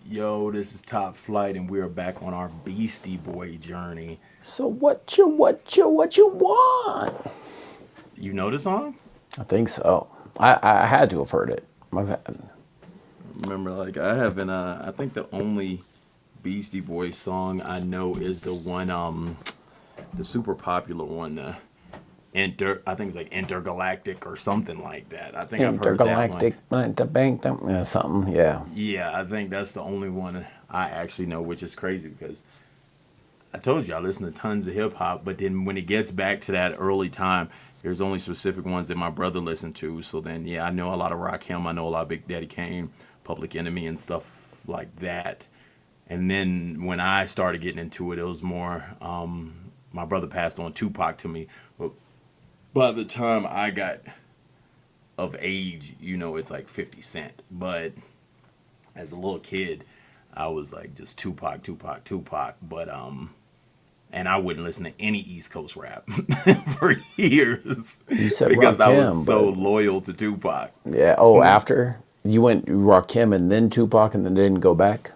Yo, this is Top Flight, and we're back on our Beastie Boy journey. So what you want? You know the song? I think so. I had to have heard it. Remember, like I haven't. I think the only Beastie Boy song I know is the one, the super popular one, I think it's like Intergalactic or something like that. I think I've heard that one. Intergalactic, something. Yeah, Yeah, I think that's the only one I actually know, which is crazy because I told you I listen to tons of hip hop, but then when it gets back to that early time, there's only specific ones that my brother listened to. So then, yeah, I know a lot of Rakim, I know a lot of Big Daddy Kane, Public Enemy, and stuff like that. And then when I started getting into it, it was more. My brother passed on Tupac to me, but by the time I got of age, it's like 50 Cent. But as a little kid, I was like just Tupac, Tupac, Tupac. But and I wouldn't listen to any East Coast rap for years you said because I was Rakim, so but loyal to Tupac. yeah. Oh, after you went Rakim and then Tupac and then didn't go back.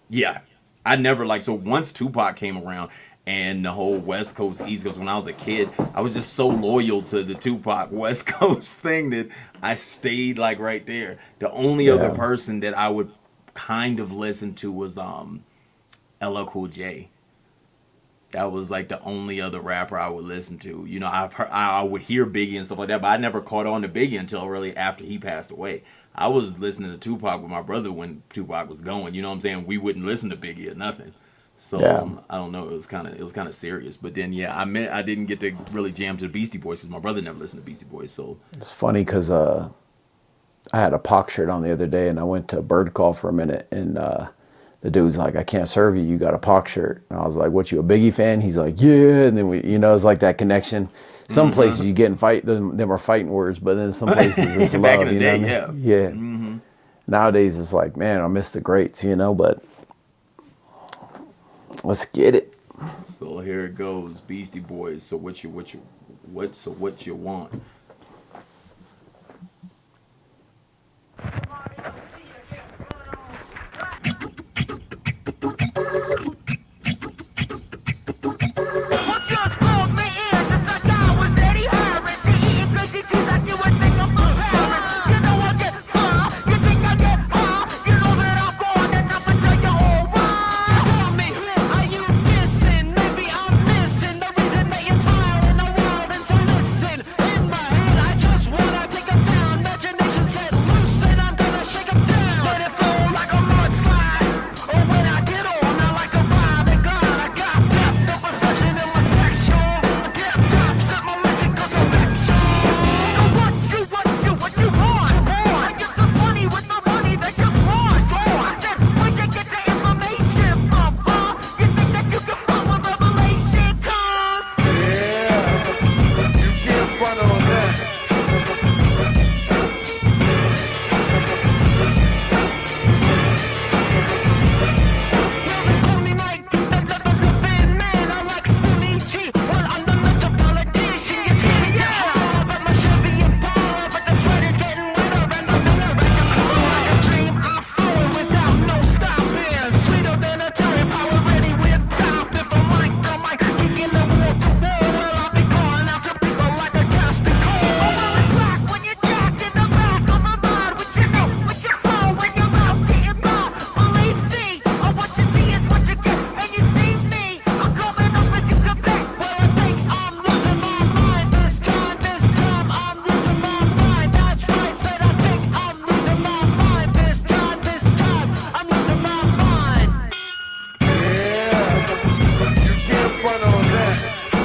Yeah, I never like so once Tupac came around and the whole West Coast East Coast when I was a kid, I was just so loyal to the Tupac West Coast thing that I stayed like right there. The only other Yeah, person that I would kind of listen to was LL Cool J. That was like the only other rapper I would listen to. I would hear Biggie and stuff like that, but I never caught on to Biggie until really after he passed away. I was listening to Tupac with my brother when Tupac was going. You know what I'm saying? We wouldn't listen to Biggie or nothing. So yeah. I don't know. It was kind of serious. But then yeah, I didn't get to really jam to the Beastie Boys because my brother never listened to Beastie Boys. So It's funny because I had a Pac shirt on the other day, and I went to Bird Call for a minute, and the dude's like, "I can't serve you. You got a Pac shirt." And I was like, "What, you a Biggie fan?" He's like, "Yeah." And then it's like that connection. Some places you get in fight, them are fighting words, but then some places it's back in love. the You know day, what I yeah. mean? Yeah. Nowadays it's like, man, I miss the greats, but let's get it. So here it goes, Beastie Boys. So what you want?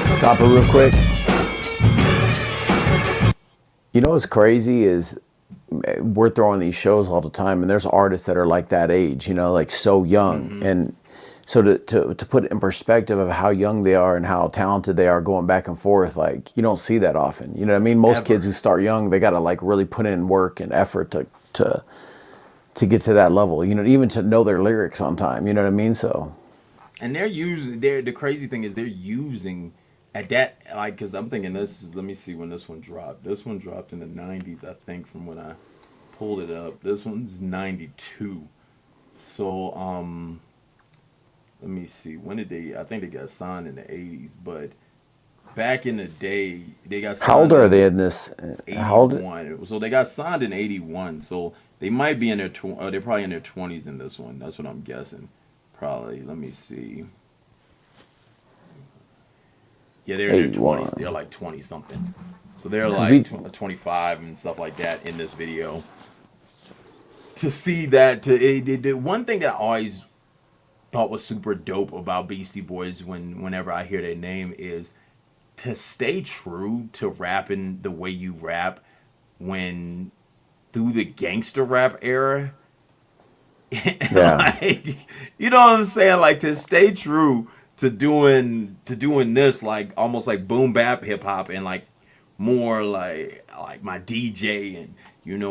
Stop it real quick. You know what's crazy is we're throwing these shows all the time, and there's artists that are like that age, like so young. And so to put it in perspective of how young they are and how talented they are going back and forth, like you don't see that often. You know what I mean? Most kids Ever. who start young, they gotta like really put in work and effort to get to that level. Even to know their lyrics on time. You know what I mean? So And the crazy thing is they're using at that like because I'm thinking this is let me see when this one dropped. This one dropped in the '90s, I think, from when I pulled it up. This one's '92. So let me see. When did they? I think they got signed in the '80s, but back in the day, they got How old signed are in they in this? How old? '81. So they got signed in '81. So they might be in their they're probably in their 20s in this one. That's what I'm guessing. Probably. Let me see. Yeah, they're in their 20s. 81. They're like 20 something. So they're Because like we, 25 and stuff like that in this video. To see that, the one thing that I always thought was super dope about Beastie Boys whenever I hear their name is to stay true to rapping the way you rap when through the gangster rap era. yeah, Like, you know what I'm saying? Like to stay true to doing this like almost like boom bap hip hop and like more like my DJ and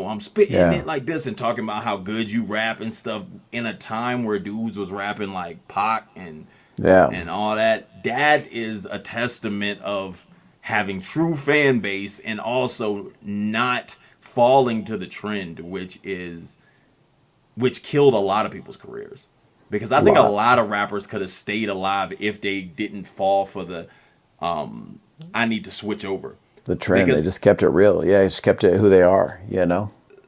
I'm spitting yeah, it like this and talking about how good you rap and stuff in a time where dudes was rapping like Pac yeah. and all that. That is a testament of having true fan base and also not falling to the trend, which killed a lot of people's careers. Because I A think a lot. lot of rappers could have stayed alive if they didn't fall for the I need to switch over. The trend. They Because just kept it real. Yeah, just kept it who they are.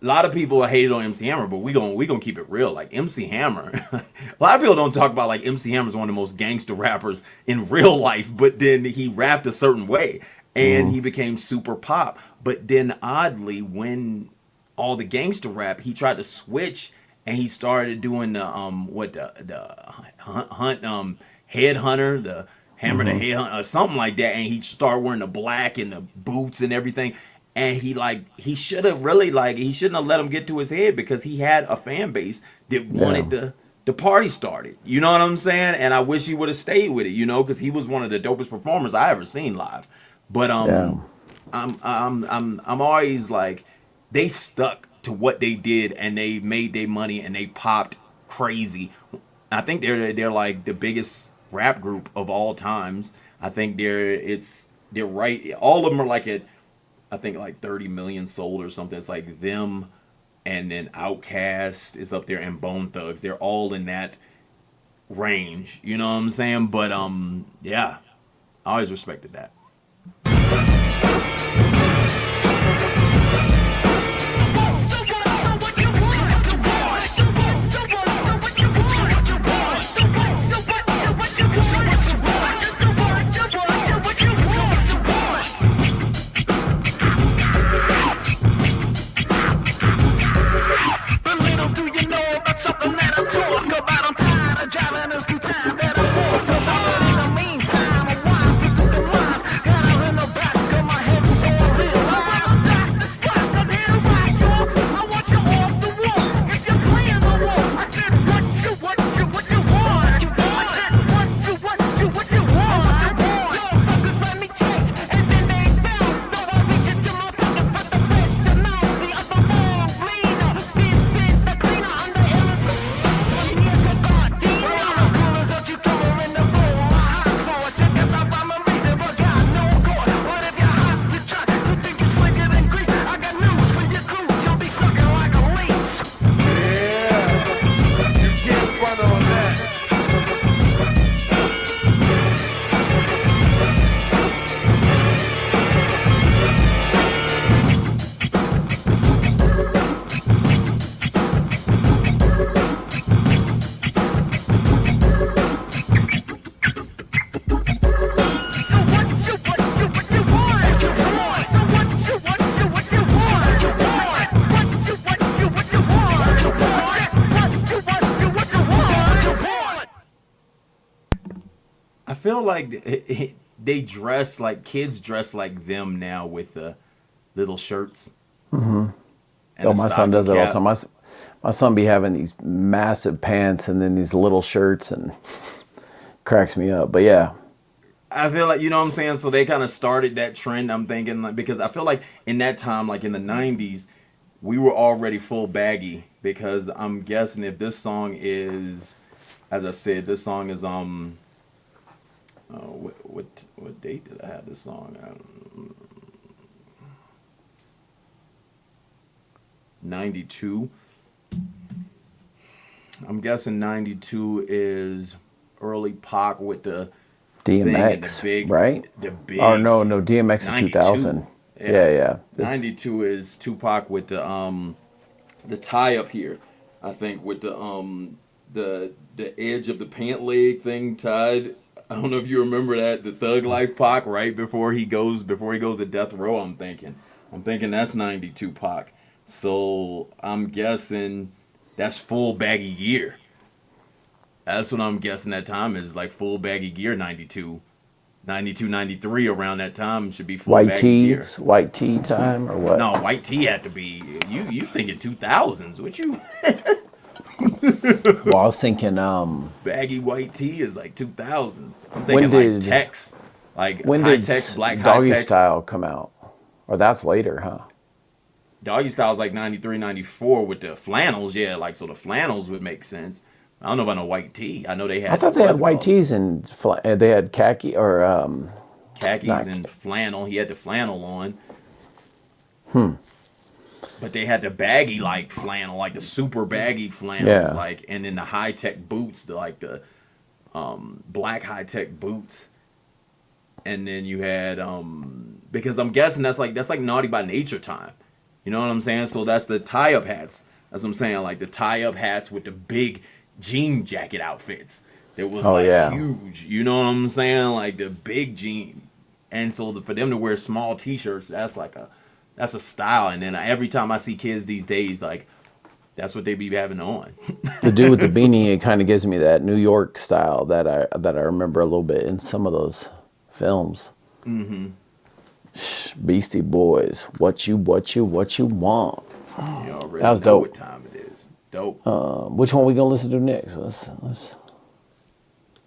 a lot of people hated on MC Hammer, but we gonna keep it real. Like MC Hammer, a lot of people don't talk about like MC Hammer is one of the most gangster rappers in real life, but then he rapped a certain way and Hmm. he became super pop. But then oddly, when all the gangster rap, he tried to switch and he started doing the hunt headhunter, the hammer the Hmm. headhunter or something like that, and he started wearing the black and the boots and everything. And he should have really he shouldn't have let him get to his head because he had a fan base that Yeah, wanted the party started. You know what I'm saying? And I wish he would have stayed with it, because he was one of the dopest performers I ever seen live. But yeah. I'm always like they stuck to what they did and they made their money and they popped crazy. I think they're like the biggest rap group of all times. I think they're right. All of them are like at I think like 30 million sold or something. It's like them and then Outkast is up there and Bone Thugs. They're all in that range. You know what I'm saying? But yeah, I always respected that. I feel like they dress like kids dress like them now with the little shirts and Oh, the my son stocking does that all the cap. time. My son be having these massive pants and then these little shirts and cracks me up. But yeah, I feel like what I'm saying. So they kind of started that trend. I'm thinking like because I feel like in that time, like in the '90s, we were already full baggy. Because I'm guessing if this song is, as I said, this song is what date did I have this song? 92. I'm guessing 92 is early Pac with the thing and DMX, right? the Or big no, DMX is 92. 2000. Yeah. 92 is Tupac with the tie up here. I think with the edge of the pant leg thing tied. I don't know if you remember that, the Thug Life Pac right before he goes to death row. I'm thinking that's 92 Pac. So I'm guessing that's full baggy gear. That's what I'm guessing that time is, like full baggy gear. 92, 92, 93 around that time should be full White baggy gear. white tee time or what? No, white tee had to be you thinking 2000s. What you Well, I was thinking, baggy white tee is like 2000s. I'm When thinking did- like Tex, like when high did Tex, black high Doggy Tex. Style come out? Or that's later, huh? Doggy Style's like 93, 94 with the flannels. Yeah, like so the flannels would make sense. I don't know about no white tee. I know they had. I thought they had what's it white called? tees and they had khaki or Khakis not- and flannel. He had the flannel on. But they had the baggy like flannel, like the super baggy flannels, Yeah. like, and then the high tech boots, the black high tech boots. And then you had because I'm guessing that's like Naughty by Nature time. You know what I'm saying? So that's the tie up hats. That's what I'm saying, like the tie up hats with the big jean jacket outfits. It was huge. You know what I'm saying? Like the big jean. And so for them to wear small t-shirts, that's a style. And then every time I see kids these days, like that's what they be having on. the dude with the beanie. It kind of gives me that New York style that I remember a little bit in some of those films. Mm-hmm. Beastie Boys, what you want? You already That was know dope. what time it is. Dope. Which one we gonna listen to next? Let's